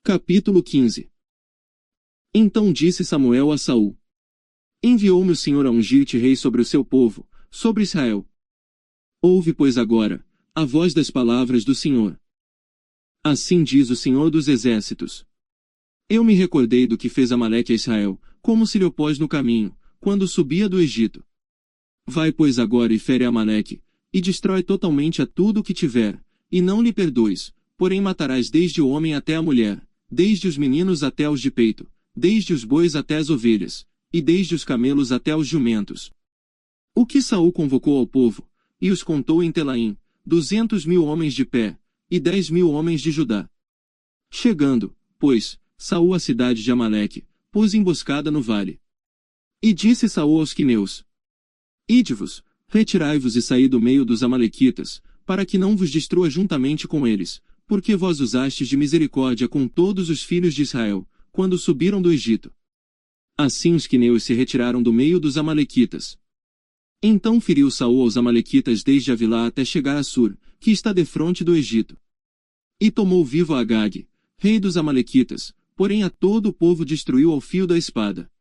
Capítulo 15. Então disse Samuel a Saul: Enviou-me o Senhor a ungir-te rei sobre o seu povo, sobre Israel. Ouve, pois, agora a voz das palavras do Senhor. Assim diz o Senhor dos Exércitos: Eu me recordei do que fez Amaleque a Israel, como se lhe opôs no caminho, quando subia do Egito. Vai, pois, agora e fere Amaleque, e destrói totalmente a tudo o que tiver, e não lhe perdoes, porém matarás desde o homem até a mulher, desde os meninos até os de peito, desde os bois até as ovelhas, e desde os camelos até os jumentos. O que Saul convocou ao povo, e os contou em Telaim, 200.000 homens de pé, e 10.000 homens de Judá. Chegando, pois, Saul à cidade de Amaleque, pôs emboscada no vale. E disse Saul aos quineus: Ide-vos, retirai-vos e saí do meio dos amalequitas, para que não vos destrua juntamente com eles, porque vós usastes de misericórdia com todos os filhos de Israel, quando subiram do Egito. Assim os quineus se retiraram do meio dos amalequitas. Então feriu Saul aos amalequitas desde Avilá até chegar a Sur, que está defronte do Egito. E tomou vivo a Agag, rei dos amalequitas, porém a todo o povo destruiu ao fio da espada.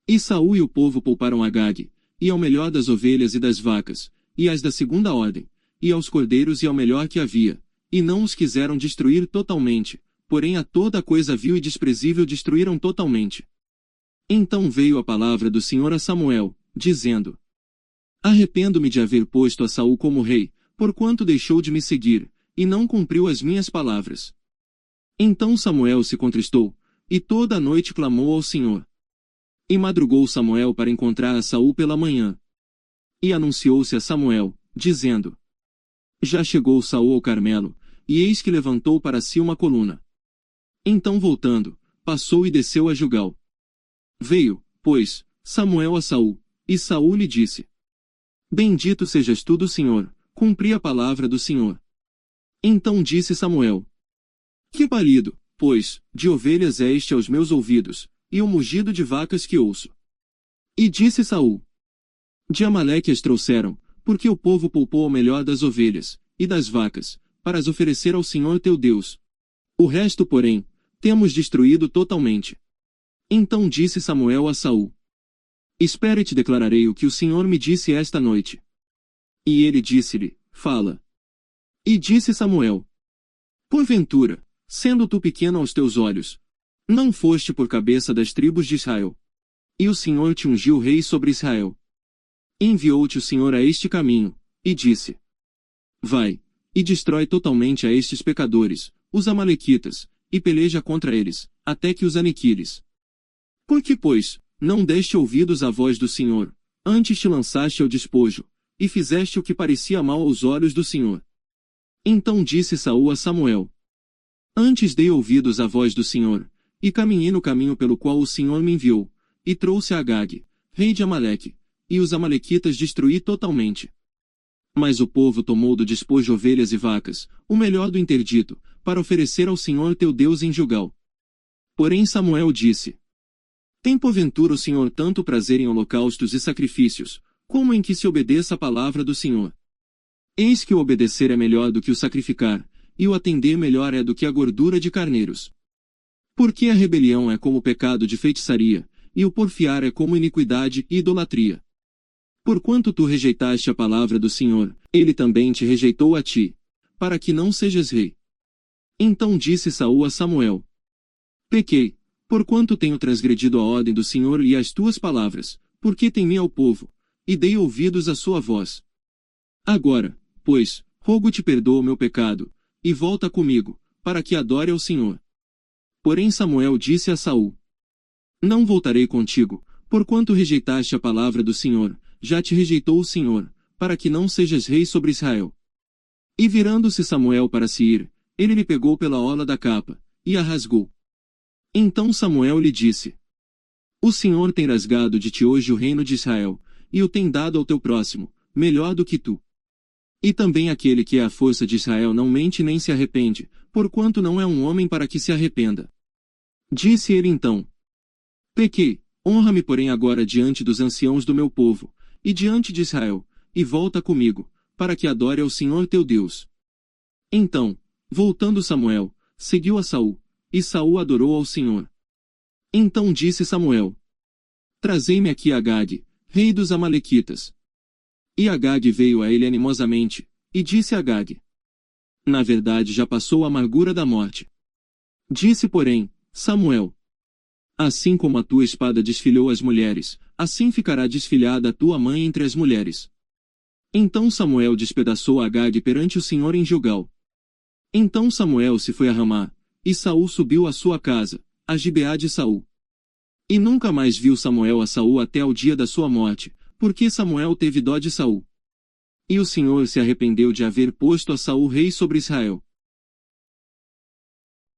E Saul e o povo pouparam Agag, e ao melhor das ovelhas e das vacas, e às da segunda ordem, e aos cordeiros e ao melhor que havia, e não os quiseram destruir totalmente, porém a toda coisa vil e desprezível destruíram totalmente. Então veio a palavra do Senhor a Samuel, dizendo: Arrependo-me de haver posto a Saul como rei, porquanto deixou de me seguir, e não cumpriu as minhas palavras. Então Samuel se contristou, e toda a noite clamou ao Senhor. E madrugou Samuel para encontrar a Saul pela manhã. E anunciou-se a Samuel, dizendo: Já chegou Saul ao Carmelo, e eis que levantou para si uma coluna. Então voltando, passou e desceu a Gilgal. Veio, pois, Samuel a Saul, e Saul lhe disse: Bendito sejas tu do Senhor, cumpri a palavra do Senhor. Então disse Samuel: Que balido, pois, de ovelhas é este aos meus ouvidos, e o mugido de vacas que ouço. E disse Saul: De Amaleque as trouxeram, porque o povo poupou ao melhor das ovelhas, e das vacas, para as oferecer ao Senhor teu Deus. O resto, porém, temos destruído totalmente. Então disse Samuel a Saul: Espere e te declararei o que o Senhor me disse esta noite. E ele disse-lhe: Fala. E disse Samuel: Porventura, sendo tu pequeno aos teus olhos, não foste por cabeça das tribos de Israel. E o Senhor te ungiu rei sobre Israel. Enviou-te o Senhor a este caminho, e disse: Vai, e destrói totalmente a estes pecadores, os amalequitas, e peleja contra eles, até que os aniquiles. Por que, pois, não deste ouvidos à voz do Senhor, antes te lançaste ao despojo, e fizeste o que parecia mal aos olhos do Senhor? Então disse Saul a Samuel: Antes dei ouvidos à voz do Senhor, e caminhei no caminho pelo qual o Senhor me enviou, e trouxe a Agag, rei de Amaleque, e os amalequitas destruí totalmente. Mas o povo tomou do despojo ovelhas e vacas, o melhor do interdito, para oferecer ao Senhor teu Deus em Gilgal. Porém Samuel disse: Tem porventura o Senhor tanto prazer em holocaustos e sacrifícios, como em que se obedeça a palavra do Senhor? Eis que o obedecer é melhor do que o sacrificar, e o atender melhor é do que a gordura de carneiros. Porque a rebelião é como o pecado de feitiçaria, e o porfiar é como iniquidade e idolatria. Porquanto tu rejeitaste a palavra do Senhor, ele também te rejeitou a ti, para que não sejas rei. Então disse Saul a Samuel: Pequei, porquanto tenho transgredido a ordem do Senhor e as tuas palavras, porque temi ao povo, e dei ouvidos à sua voz. Agora, pois, rogo-te perdoa o meu pecado, e volta comigo, para que adore ao Senhor. Porém Samuel disse a Saul: Não voltarei contigo, porquanto rejeitaste a palavra do Senhor, já te rejeitou o Senhor, para que não sejas rei sobre Israel. E virando-se Samuel para se ir, ele lhe pegou pela orla da capa, e a rasgou. Então Samuel lhe disse: O Senhor tem rasgado de ti hoje o reino de Israel, e o tem dado ao teu próximo, melhor do que tu. E também aquele que é a força de Israel não mente nem se arrepende, porquanto não é um homem para que se arrependa. Disse ele então: Pequei, honra-me porém agora diante dos anciãos do meu povo, e diante de Israel, e volta comigo, para que adore ao Senhor teu Deus. Então, voltando Samuel, seguiu a Saul, e Saul adorou ao Senhor. Então disse Samuel: Trazei-me aqui Agag, rei dos Amalequitas. E Agag veio a ele animosamente, e disse a Agag: Na verdade já passou a amargura da morte. Disse porém, Samuel: Assim como a tua espada desfilhou as mulheres, assim ficará desfilhada a tua mãe entre as mulheres. Então Samuel despedaçou Agag perante o Senhor em Gilgal. Então Samuel se foi a Ramá, e Saul subiu à sua casa, a Gibeá de Saul. E nunca mais viu Samuel a Saul até ao dia da sua morte, porque Samuel teve dó de Saul. E o Senhor se arrependeu de haver posto a Saul rei sobre Israel.